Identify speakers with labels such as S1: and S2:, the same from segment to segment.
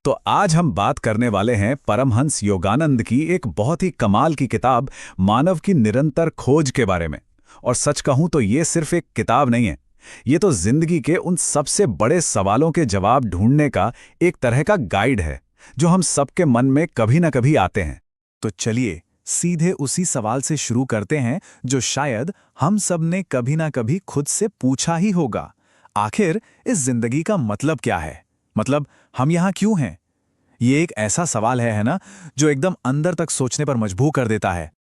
S1: तो आज हम बात करने वाले हैं परमहंस योगानंद की एक बहुत ही कमाल की किताब मानव की निरंतर खोज के बारे में। और सच कहूं तो ये सिर्फ एक किताब नहीं है, ये तो जिंदगी के उन सबसे बड़े सवालों के जवाब ढूंढने का एक तरह का गाइड है जो हम सबके मन में कभी ना कभी आते हैं। तो चलिए सीधे उसी सवाल से शुरू करते हैं जो शायद हम सब ने कभी ना कभी खुद से पूछा ही होगा। आखिर इस जिंदगी का मतलब क्या है? मतलब हम यहाँ क्यों हैं? ये एक ऐसा सवाल है ना, जो एकदम अंदर तक सोचने पर मजबूर कर देता है।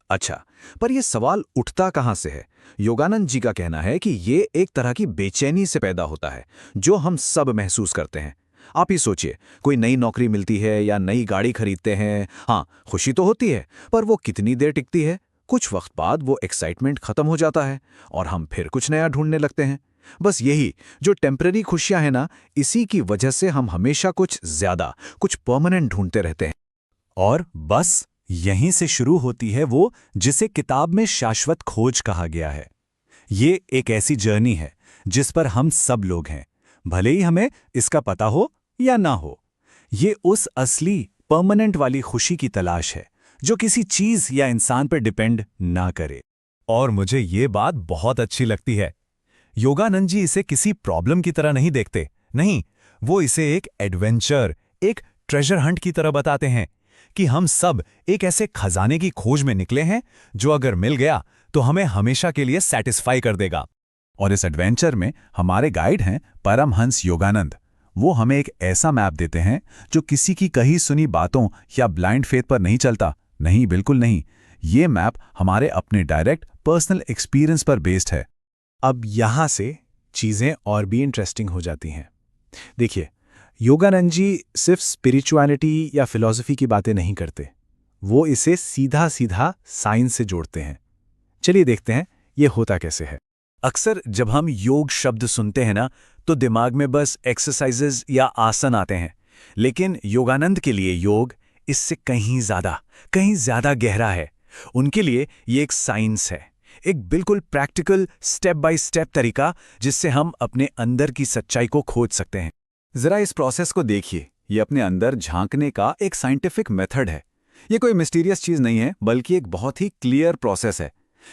S1: अच्छा, पर यह सवाल उठता कहाँ से है? योगानंद जी का कहना है कि ये एक तरह की बेचैनी से पैदा होता है जो हम सब महसूस करते हैं। आप ही सोचिए, कोई नई नौकरी मिलती है या नई गाड़ी खरीदते हैं, हाँ खुशी तो होती है, पर वो कितनी देर टिकती है? कुछ वक्त बाद वो एक्साइटमेंट खत्म हो जाता है और हम फिर कुछ नया ढूंढने लगते हैं। बस यही जो टेम्पररी खुशियां हैं ना, इसी की वजह से हम हमेशा कुछ ज्यादा, कुछ परमानेंट ढूंढते रहते हैं। और बस यहीं से शुरू होती है वो जिसे किताब में शाश्वत खोज कहा गया है। ये एक ऐसी जर्नी है जिस पर हम सब लोग हैं, भले ही हमें इसका पता हो या ना हो। ये उस असली परमानेंट वाली खुशी की तलाश है जो किसी चीज या इंसान पर डिपेंड ना करे। और मुझे ये बात बहुत अच्छी लगती है। योगानंद जी इसे किसी प्रॉब्लम की तरह नहीं देखते, नहीं, वो इसे एक एडवेंचर, एक ट्रेजर हंट की तरह बताते हैं कि हम सब एक ऐसे खजाने की खोज में निकले हैं जो अगर मिल गया तो हमें हमेशा के लिए सेटिस्फाई कर देगा। और इस एडवेंचर में हमारे गाइड हैं परमहंस योगानंद। वो हमें एक ऐसा मैप देते हैं जो किसी की कही सुनी बातों या ब्लाइंड फेथ पर नहीं चलता। नहीं, बिल्कुल नहीं। ये मैप हमारे अपने डायरेक्ट पर्सनल एक्सपीरियंस पर बेस्ड है। अब यहां से चीजें और भी इंटरेस्टिंग हो जाती हैं। देखिए, योगानंद जी सिर्फ स्पिरिचुअलिटी या फिलॉसफी की बातें नहीं करते, वो इसे सीधा सीधा साइंस से जोड़ते हैं। चलिए देखते हैं ये होता कैसे है। अक्सर जब हम योग शब्द सुनते हैं ना, तो दिमाग में बस एक्सरसाइजेज या आसन आते हैं, लेकिन योगानंद के लिए योग इससे कहीं ज्यादा गहरा है। उनके लिए ये एक साइंस है, एक बिल्कुल प्रैक्टिकल स्टेप बाय स्टेप तरीका जिससे हम अपने अंदर की सच्चाई को खोज सकते हैं। जरा इस प्रोसेस को देखिए, ये अपने अंदर झांकने का एक साइंटिफिक मेथड है। ये कोई मिस्टीरियस चीज नहीं है, बल्कि एक बहुत ही क्लियर प्रोसेस है।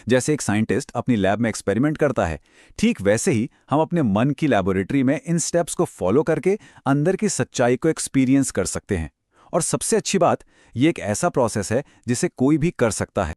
S1: जैसे एक साइंटिस्ट अपनी लैब में एक्सपेरिमेंट करता है, ठीक वैसे ही हम अपने मन की लैबोरेटरी में इन स्टेप्स को फॉलो करके अंदर की सच्चाई को एक्सपीरियंस कर सकते हैं। और सबसे अच्छी बात, ये एक ऐसा प्रोसेस है जिसे कोई भी कर सकता है।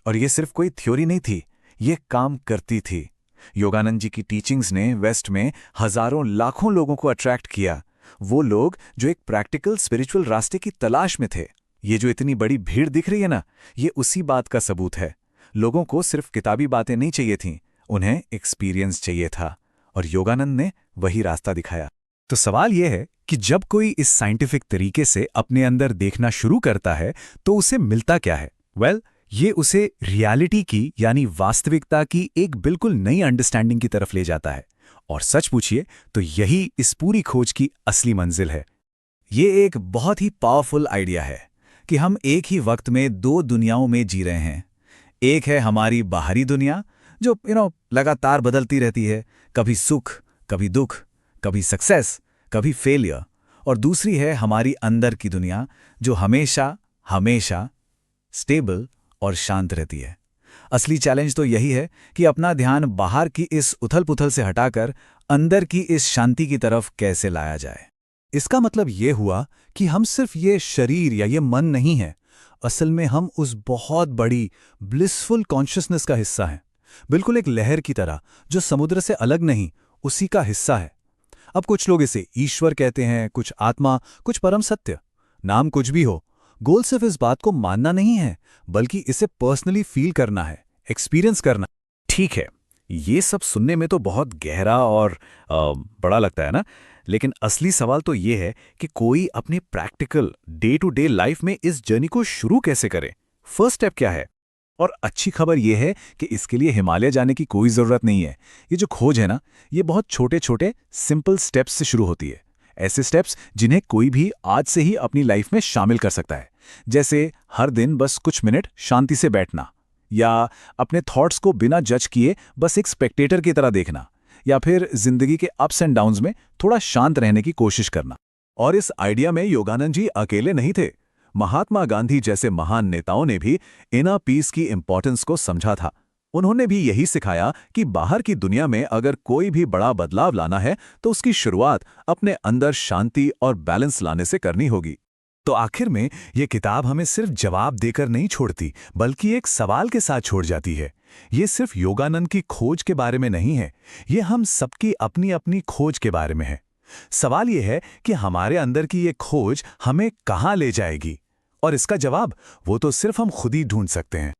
S1: और ये सिर्फ कोई थ्योरी नहीं थी, ये काम करती थी। योगानंद जी की टीचिंग्स ने वेस्ट में हजारों लाखों लोगों को अट्रैक्ट किया, वो लोग जो एक प्रैक्टिकल स्पिरिचुअल रास्ते की तलाश में थे। ये जो इतनी बड़ी भीड़ दिख रही है ना, ये उसी बात का सबूत है। लोगों को सिर्फ किताबी बातें नहीं चाहिए थीं, उन्हें एक्सपीरियंस चाहिए था, और योगानंद ने वही रास्ता दिखाया। तो सवाल यह है कि जब कोई इस साइंटिफिक तरीके से अपने अंदर देखना शुरू करता है तो उसे मिलता क्या है? ये उसे रियलिटी की, यानी वास्तविकता की एक बिल्कुल नई अंडरस्टैंडिंग की तरफ ले जाता है। और सच पूछिए तो यही इस पूरी खोज की असली मंजिल है। ये एक बहुत ही पावरफुल आइडिया है कि हम एक ही वक्त में दो दुनियाओं में जी रहे हैं। एक है हमारी बाहरी दुनिया जो लगातार बदलती रहती है, कभी सुख, कभी दुख, कभी सक्सेस, कभी फेलियर। और दूसरी है हमारी अंदर की दुनिया जो हमेशा स्टेबल और शांत रहती है। असली चैलेंज तो यही है कि अपना ध्यान बाहर की इस उथल-पुथल से हटाकर अंदर की इस शांति की तरफ कैसे लाया जाए। इसका मतलब ये हुआ कि हम सिर्फ ये शरीर या ये मन नहीं है, असल में हम उस बहुत बड़ी ब्लिसफुल कॉन्शियसनेस का हिस्सा हैं, बिल्कुल एक लहर की तरह जो समुद्र से अलग नहीं, उसी का हिस्सा है। अब कुछ लोग इसे ईश्वर कहते हैं, कुछ आत्मा, कुछ परम सत्य। नाम कुछ भी हो, गोल सिर्फ इस बात को मानना नहीं है, बल्कि इसे पर्सनली फील करना है, एक्सपीरियंस करना। ठीक है, ये सब सुनने में तो बहुत गहरा और बड़ा लगता है ना, लेकिन असली सवाल तो ये है कि कोई अपने practical day to day life में इस जर्नी को शुरू कैसे करे? फर्स्ट स्टेप क्या है? और अच्छी खबर यह है कि इसके लिए हिमालय जाने की कोई जरूरत नहीं है। ये जो खोज है ना, ये बहुत छोटे छोटे सिंपल स्टेप्स से शुरू होती है। ऐसे स्टेप्स जिन्हें कोई भी आज से ही अपनी लाइफ में शामिल कर सकता है। जैसे हर दिन बस कुछ मिनट शांति से बैठना, या अपने थॉट्स को बिना जज किए बस एक स्पेक्टेटर की तरह देखना, या फिर जिंदगी के अप्स एंड डाउन्स में थोड़ा शांत रहने की कोशिश करना।
S2: और इस आइडिया में योगानंद जी अकेले नहीं थे। महात्मा गांधी जैसे महान नेताओं ने भी इनर पीस की इंपॉर्टेंस को समझा था। उन्होंने भी यही सिखाया कि बाहर की दुनिया में अगर कोई भी बड़ा बदलाव लाना है तो उसकी शुरुआत अपने अंदर शांति और बैलेंस लाने से करनी होगी।
S1: तो आखिर में ये किताब हमें सिर्फ जवाब देकर नहीं छोड़ती, बल्कि एक सवाल के साथ छोड़ जाती है। ये सिर्फ योगानंद की खोज के बारे में नहीं है, ये हम सबकी अपनी अपनी खोज के बारे में है। सवाल ये है कि हमारे अंदर की ये खोज हमें कहाँ ले जाएगी, और इसका जवाब वो तो सिर्फ हम खुद ही ढूंढ सकते हैं।